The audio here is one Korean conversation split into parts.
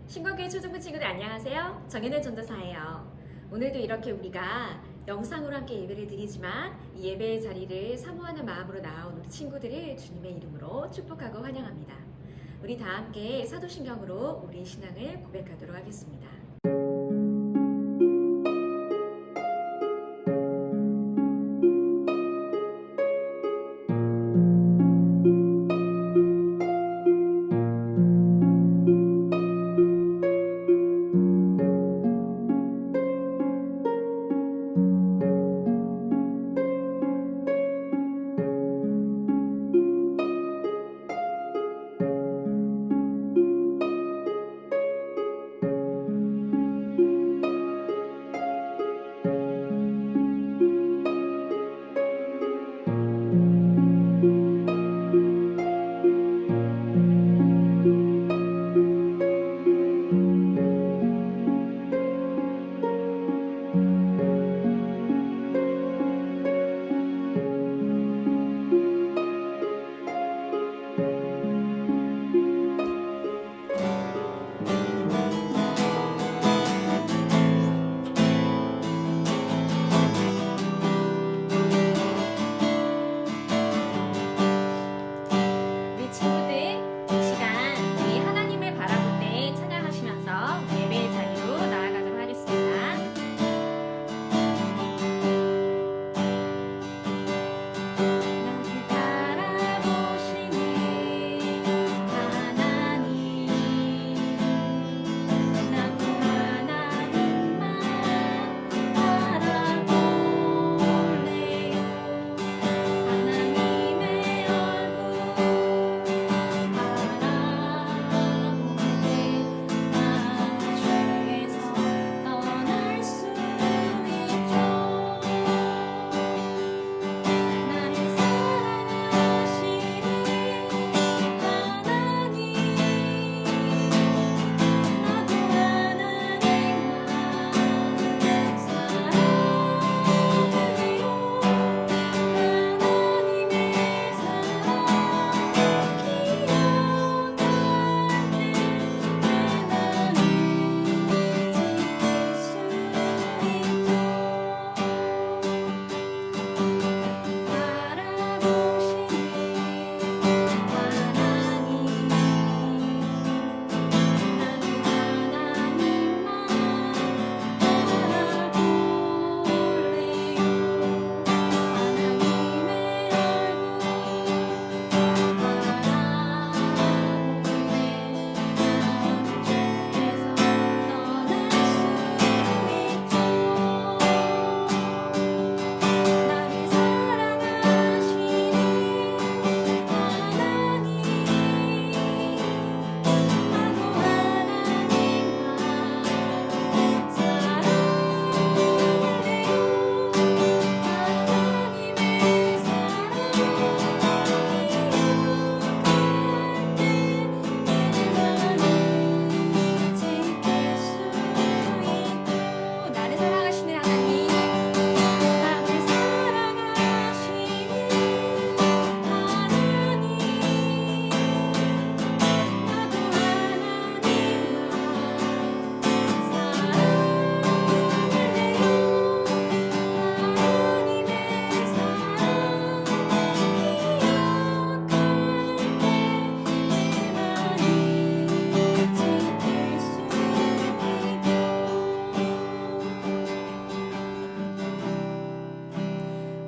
신과교회 초중부 친구들 안녕하세요. 정연의 전도사예요. 오늘도 이렇게 우리가 영상으로 함께 예배를 드리지만 이 예배의 자리를 사모하는 마음으로 나온 우리 친구들을 주님의 이름으로 축복하고 환영합니다. 우리 다 함께 사도신경으로 우리 신앙을 고백하도록 하겠습니다.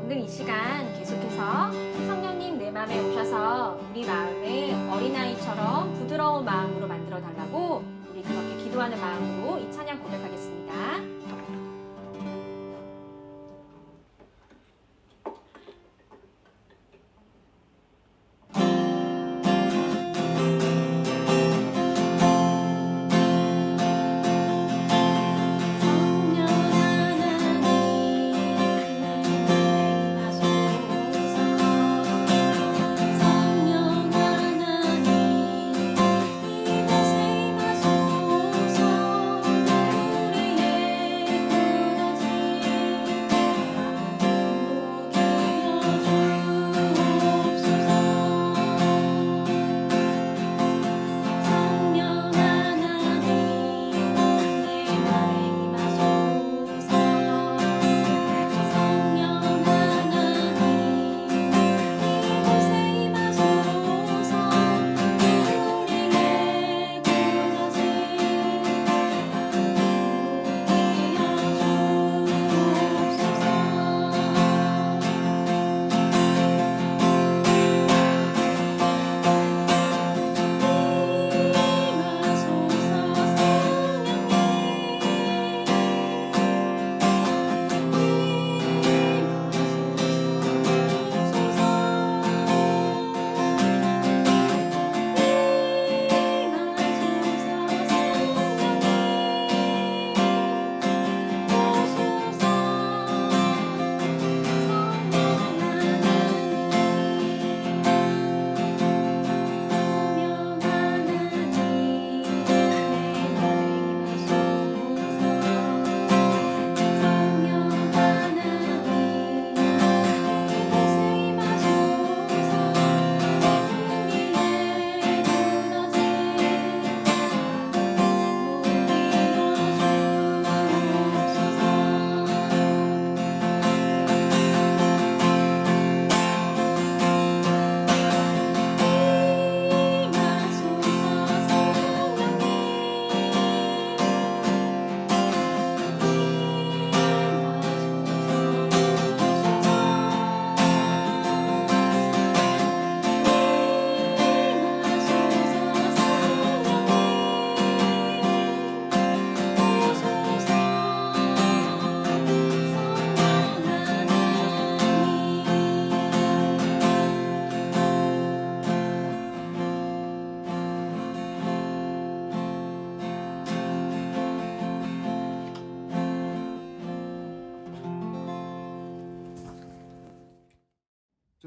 오늘 이 시간 계속해서 성령님 내 마음에 오셔서 우리 마음을 어린아이처럼 부드러운 마음으로 만들어 달라고 우리 그렇게 기도하는 마음으로 이 찬양 고백하겠습니다. 성령 하나님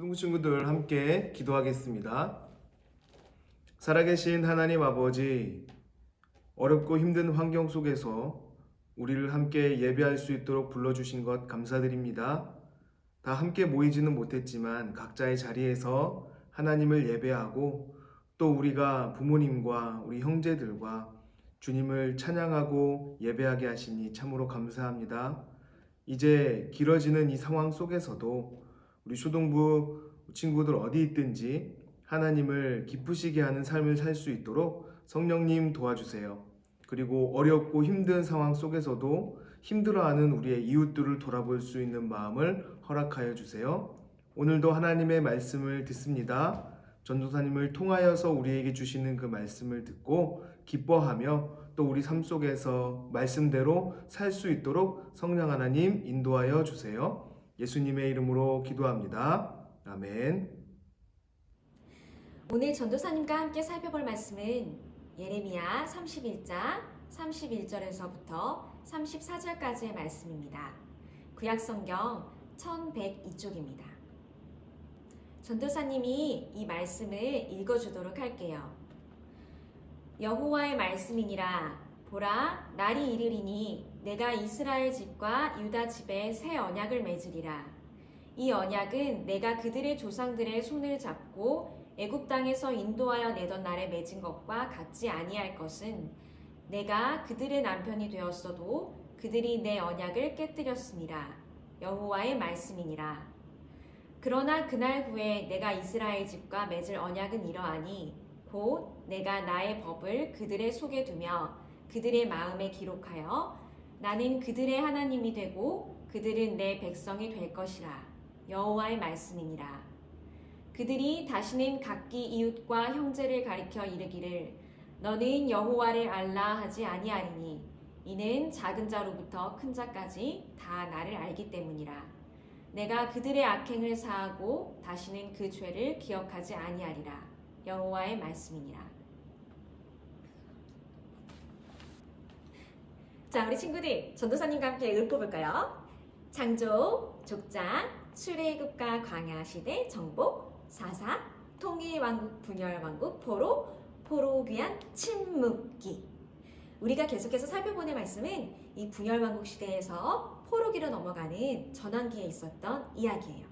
초등부 친구들 함께 기도하겠습니다. 살아계신 하나님 아버지, 어렵고 힘든 환경 속에서 우리를 함께 예배할 수 있도록 불러주신 것 감사드립니다. 다 함께 모이지는 못했지만 각자의 자리에서 하나님을 예배하고 또 우리가 부모님과 우리 형제들과 주님을 찬양하고 예배하게 하시니 참으로 감사합니다. 이제 길어지는 이 상황 속에서도 우리 초등부 친구들 어디 있든지 하나님을 기쁘시게 하는 삶을 살 수 있도록 성령님 도와주세요. 그리고 어렵고 힘든 상황 속에서도 힘들어하는 우리의 이웃들을 돌아볼 수 있는 마음을 허락하여 주세요. 오늘도 하나님의 말씀을 듣습니다. 전도사님을 통하여서 우리에게 주시는 그 말씀을 듣고 기뻐하며 또 우리 삶 속에서 말씀대로 살 수 있도록 성령 하나님 인도하여 주세요. 예수님의 이름으로 기도합니다. 아멘. 오늘 전도사님과 함께 살펴볼 말씀은 예레미야 31장 31절에서부터 34절까지의 말씀입니다. 구약성경 1102쪽입니다. 전도사님이 이 말씀을 읽어주도록 할게요. 여호와의 말씀이니라. 보라, 날이 이르리니 내가 이스라엘 집과 유다 집에 새 언약을 맺으리라. 이 언약은 내가 그들의 조상들의 손을 잡고 애굽 땅에서 인도하여 내던 날에 맺은 것과 같지 아니할 것은 내가 그들의 남편이 되었어도 그들이 내 언약을 깨뜨렸음이라. 여호와의 말씀이니라. 그러나 그날 후에 내가 이스라엘 집과 맺을 언약은 이러하니 곧 내가 나의 법을 그들의 속에 두며 그들의 마음에 기록하여 나는 그들의 하나님이 되고 그들은 내 백성이 될 것이라. 여호와의 말씀이니라. 그들이 다시는 각기 이웃과 형제를 가리켜 이르기를 너는 여호와를 알라 하지 아니하리니 이는 작은 자로부터 큰 자까지 다 나를 알기 때문이라. 내가 그들의 악행을 사하고 다시는 그 죄를 기억하지 아니하리라. 여호와의 말씀이니라. 자, 우리 친구들 전도사님과 함께 읽어볼까요? 창조, 족장, 출애굽과 광야 시대 정복, 사사, 통일왕국, 분열왕국, 포로 귀한 침묵기. 우리가 계속해서 살펴보는 말씀은 이 분열왕국 시대에서 포로기로 넘어가는 전환기에 있었던 이야기예요.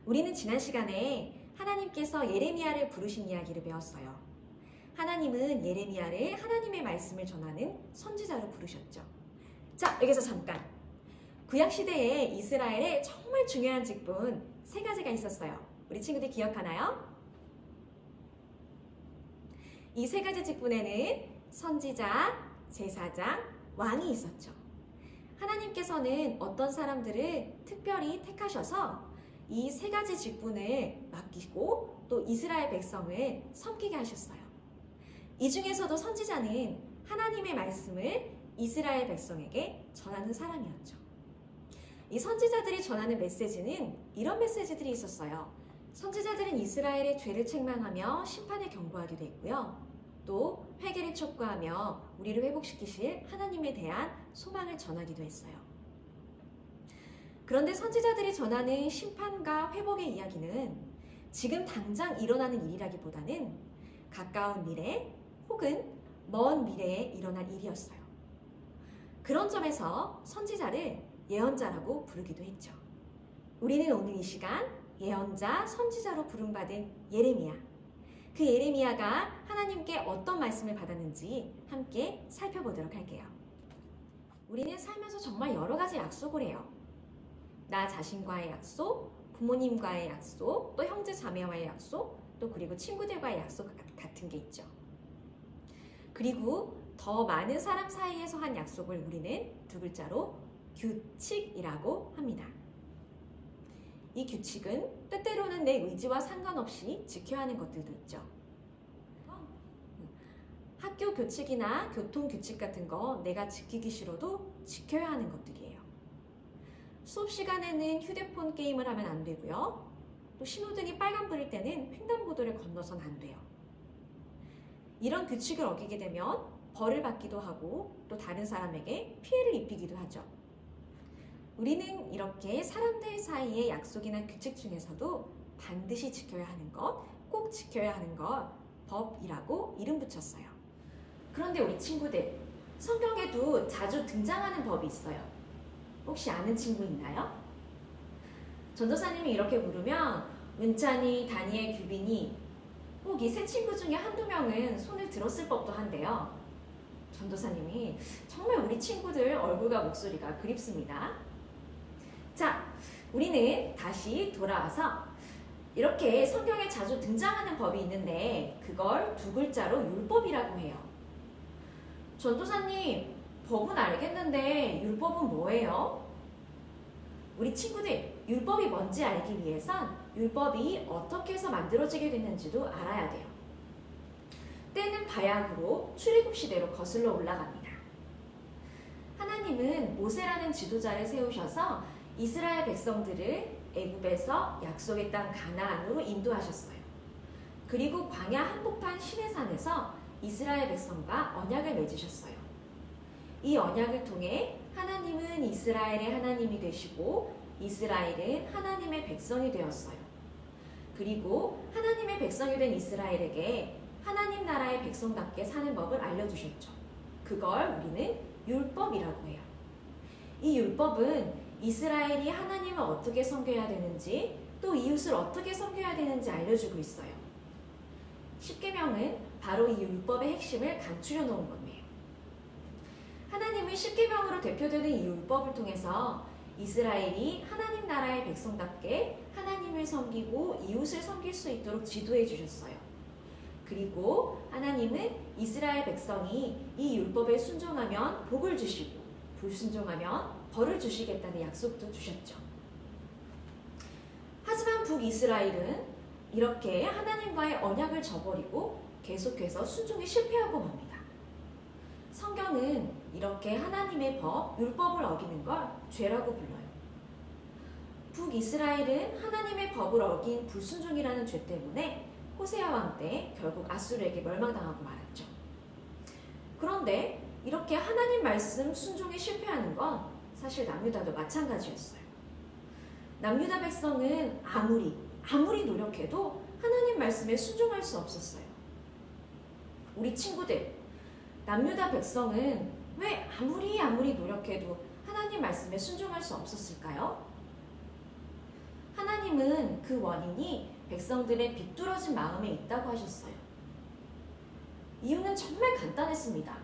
우리는 지난 시간에 하나님께서 예레미야를 부르신 이야기를 배웠어요. 하나님은 예레미야를 하나님의 말씀을 전하는 선지자로 부르셨죠. 자, 여기서 잠깐. 구약시대에 이스라엘에 정말 중요한 직분 3가지가 있었어요. 우리 친구들 기억하나요? 이 3가지 직분에는 선지자, 제사장, 왕이 있었죠. 하나님께서는 어떤 사람들을 특별히 택하셔서 이 3가지 직분을 맡기고 또 이스라엘 백성을 섬기게 하셨어요. 이 중에서도 선지자는 하나님의 말씀을 이스라엘 백성에게 전하는 사람이었죠. 이 선지자들이 전하는 메시지는 이런 메시지들이 있었어요. 선지자들은 이스라엘의 죄를 책망하며 심판을 경고하기도 했고요. 또 회개를 촉구하며 우리를 회복시키실 하나님에 대한 소망을 전하기도 했어요. 그런데 선지자들이 전하는 심판과 회복의 이야기는 지금 당장 일어나는 일이라기보다는 가까운 미래 혹은 먼 미래에 일어날 일이었어요. 그런 점에서 선지자를 예언자라고 부르기도 했죠. 우리는 오늘 이 시간 예언자, 선지자로 부름받은 예레미야. 그 예레미야가 하나님께 어떤 말씀을 받았는지 함께 살펴보도록 할게요. 우리는 살면서 정말 여러 가지 약속을 해요. 나 자신과의 약속, 부모님과의 약속, 또 형제 자매와의 약속, 또 그리고 친구들과의 약속 같은 게 있죠. 그리고 더 많은 사람 사이에서 한 약속을 우리는 2글자로 규칙이라고 합니다. 이 규칙은 때때로는 내 의지와 상관없이 지켜야 하는 것들도 있죠. 학교 규칙이나 교통 규칙 같은 거 내가 지키기 싫어도 지켜야 하는 것들이에요. 수업 시간에는 휴대폰 게임을 하면 안 되고요. 또 신호등이 빨간불일 때는 횡단보도를 건너선 안 돼요. 이런 규칙을 어기게 되면 벌을 받기도 하고 또 다른 사람에게 피해를 입히기도 하죠. 우리는 이렇게 사람들 사이의 약속이나 규칙 중에서도 반드시 지켜야 하는 것, 꼭 지켜야 하는 것, 법이라고 이름 붙였어요. 그런데 우리 친구들, 성경에도 자주 등장하는 법이 있어요. 혹시 아는 친구 있나요? 전도사님이 이렇게 부르면 은찬이, 다니엘, 규빈이 꼭 이 세 친구 중에 한두 명은 손을 들었을 법도 한데요. 전도사님이 정말 우리 친구들 얼굴과 목소리가 그립습니다. 자, 우리는 다시 돌아와서 이렇게 성경에 자주 등장하는 법이 있는데 그걸 두 글자로 율법이라고 해요. 전도사님, 법은 알겠는데 율법은 뭐예요? 우리 친구들, 율법이 뭔지 알기 위해선 율법이 어떻게 해서 만들어지게 됐는지도 알아야 돼요. 때는 바야흐로 출애굽 시대로 거슬러 올라갑니다. 하나님은 모세라는 지도자를 세우셔서 이스라엘 백성들을 애굽에서 약속의 땅 가나안으로 인도하셨어요. 그리고 광야 한복판 시내산에서 이스라엘 백성과 언약을 맺으셨어요. 이 언약을 통해 하나님은 이스라엘의 하나님이 되시고 이스라엘은 하나님의 백성이 되었어요. 그리고 하나님의 백성이 된 이스라엘에게 하나님 나라의 백성답게 사는 법을 알려주셨죠. 그걸 우리는 율법이라고 해요. 이 율법은 이스라엘이 하나님을 어떻게 섬겨야 되는지 또 이웃을 어떻게 섬겨야 되는지 알려주고 있어요. 십계명은 바로 이 율법의 핵심을 감추려 놓은 겁니다. 하나님의 십계명으로 대표되는 이 율법을 통해서 이스라엘이 하나님 나라의 백성답게 하나님을 섬기고 이웃을 섬길 수 있도록 지도해 주셨어요. 그리고 하나님은 이스라엘 백성이 이 율법에 순종하면 복을 주시고 불순종하면 벌을 주시겠다는 약속도 주셨죠. 하지만 북이스라엘은 이렇게 하나님과의 언약을 저버리고 계속해서 순종에 실패하고 맙니다. 성경은 이렇게 하나님의 법, 율법을 어기는 걸 죄라고 불러요. 북이스라엘은 하나님의 법을 어긴 불순종이라는 죄 때문에 호세아 왕 때 결국 아수르에게 멸망당하고 말았죠. 그런데 이렇게 하나님 말씀 순종에 실패하는 건 사실 남유다도 마찬가지였어요. 남유다 백성은 아무리 노력해도 하나님 말씀에 순종할 수 없었어요. 우리 친구들, 남유다 백성은 왜 아무리 노력해도 하나님 말씀에 순종할 수 없었을까요? 하나님은 그 원인이 백성들의 비뚤어진 마음에 있다고 하셨어요. 이유는 정말 간단했습니다.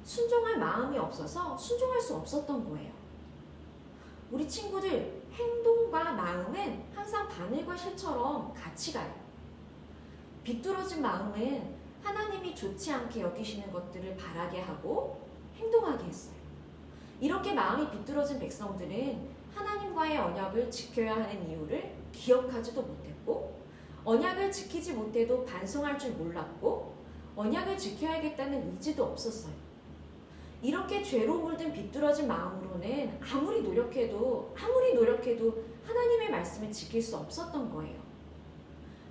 순종할 마음이 없어서 순종할 수 없었던 거예요. 우리 친구들, 행동과 마음은 항상 바늘과 실처럼 같이 가요. 비뚤어진 마음은 하나님이 좋지 않게 여기시는 것들을 바라게 하고 행동하게 했어요. 이렇게 마음이 비뚤어진 백성들은 하나님과의 언약을 지켜야 하는 이유를 기억하지도 못했고, 언약을 지키지 못해도 반성할 줄 몰랐고, 언약을 지켜야겠다는 의지도 없었어요. 이렇게 죄로 물든 비뚤어진 마음으로는 아무리 노력해도 하나님의 말씀을 지킬 수 없었던 거예요.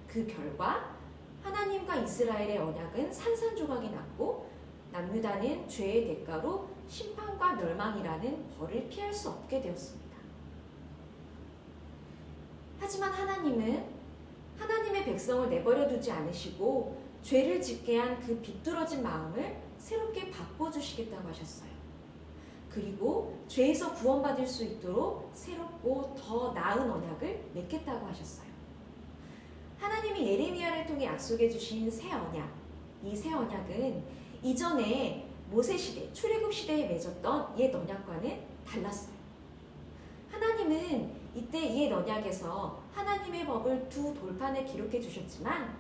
그 결과 하나님과 이스라엘의 언약은 산산조각이 났고 남유다는 죄의 대가로 심판과 멸망이라는 벌을 피할 수 없게 되었습니다. 하지만 하나님은 하나님의 백성을 내버려 두지 않으시고 죄를 짓게 한 그 비뚤어진 마음을 새롭게 바꿔주시겠다고 하셨어요. 그리고 죄에서 구원받을 수 있도록 새롭고 더 나은 언약을 맺겠다고 하셨어요. 하나님이 예레미야를 통해 약속해 주신 새 언약, 이 새 언약은 이전에 모세 시대, 출애굽 시대에 맺었던 옛 언약과는 달랐어요. 하나님은 이때 옛 언약에서 하나님의 법을 두 돌판에 기록해 주셨지만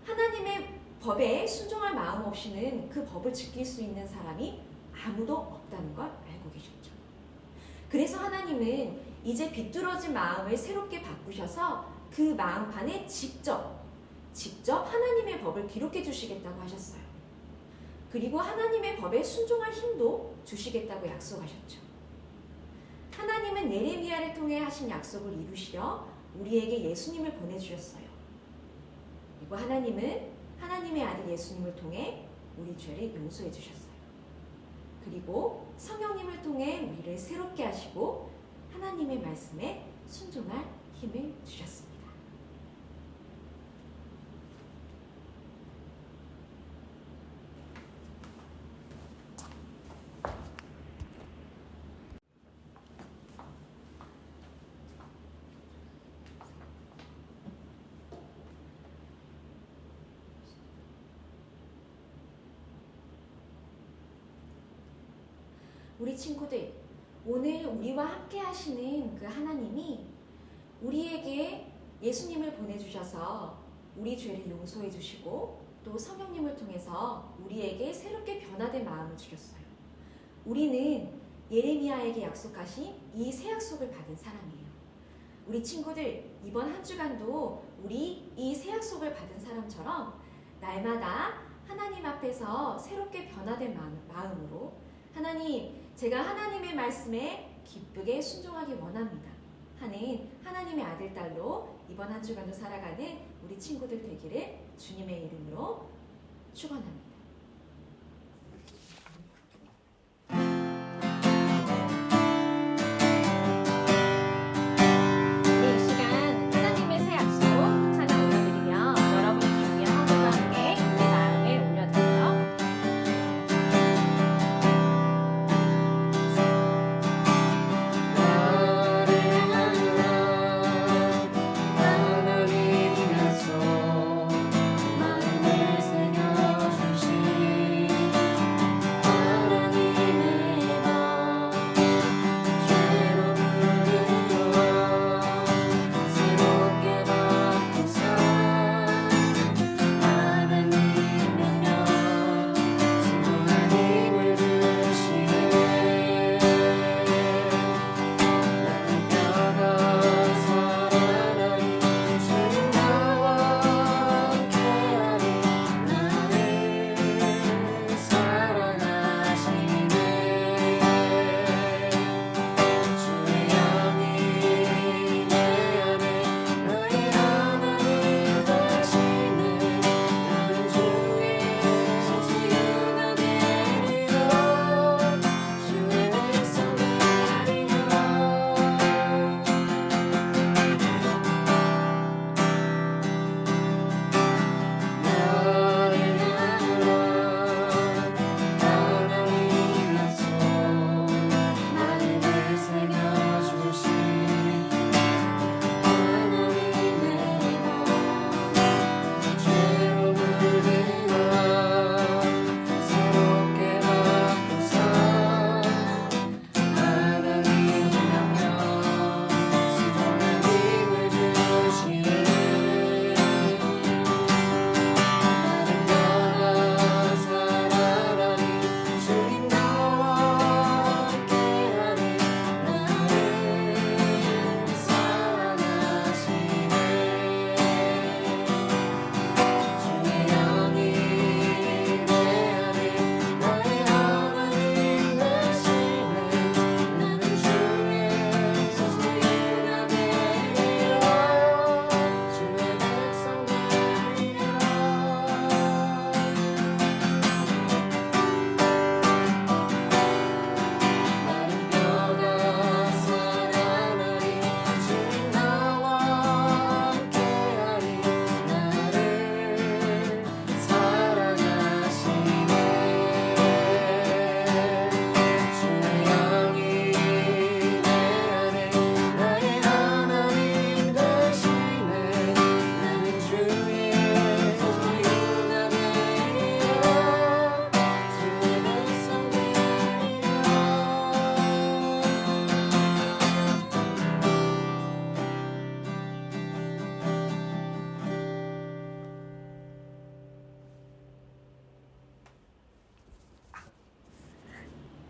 하나님의 법에 순종할 마음 없이는 그 법을 지킬 수 있는 사람이 아무도 없다는 걸 알고 계셨죠. 그래서 하나님은 이제 비뚤어진 마음을 새롭게 바꾸셔서 그 마음판에 직접 하나님의 법을 기록해 주시겠다고 하셨어요. 그리고 하나님의 법에 순종할 힘도 주시겠다고 약속하셨죠. 하나님은 예레미야를 통해 하신 약속을 이루시려 우리에게 예수님을 보내주셨어요. 그리고 하나님은 하나님의 아들 예수님을 통해 우리 죄를 용서해 주셨어요. 그리고 성령님을 통해 우리를 새롭게 하시고 하나님의 말씀에 순종할 힘을 주셨습니다. 우리 친구들, 오늘 우리와 함께 하시는 그 하나님이 우리에게 예수님을 보내주셔서 우리 죄를 용서해 주시고 또 성령님을 통해서 우리에게 새롭게 변화된 마음을 주셨어요. 우리는 예레미야에게 약속하신 이 새 약속을 받은 사람이에요. 우리 친구들, 이번 한 주간도 우리 이 새 약속을 받은 사람처럼 날마다 하나님 앞에서 새롭게 변화된 마음으로 하나님, 제가 하나님의 말씀에 기쁘게 순종하기 원합니다 하는 하나님의 아들, 딸로 이번 한 주간도 살아가는 우리 친구들 되기를 주님의 이름으로 축원합니다.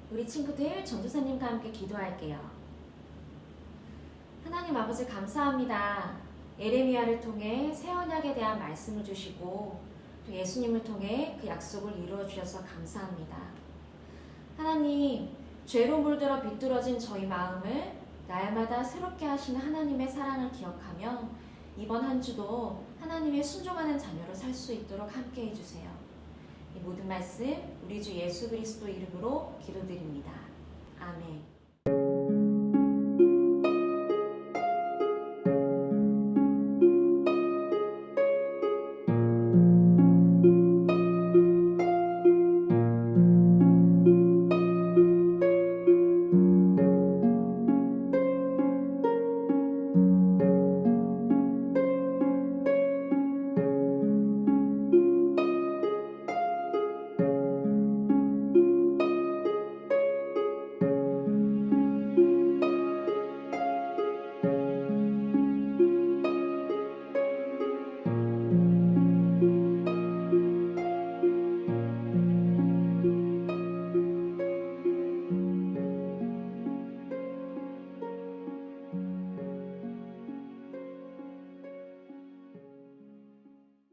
우리 친구들 전도사님과 함께 기도할게요. 하나님 아버지 감사합니다. 예레미야를 통해 새 언약에 대한 말씀을 주시고 또 예수님을 통해 그 약속을 이루어 주셔서 감사합니다. 하나님, 죄로 물들어 비뚤어진 저희 마음을 날마다 새롭게 하시는 하나님의 사랑을 기억하며 이번 한 주도 하나님의 순종하는 자녀로 살 수 있도록 함께 해주세요. 이 모든 말씀 우리 주 예수 그리스도 이름으로 기도드립니다. 아멘.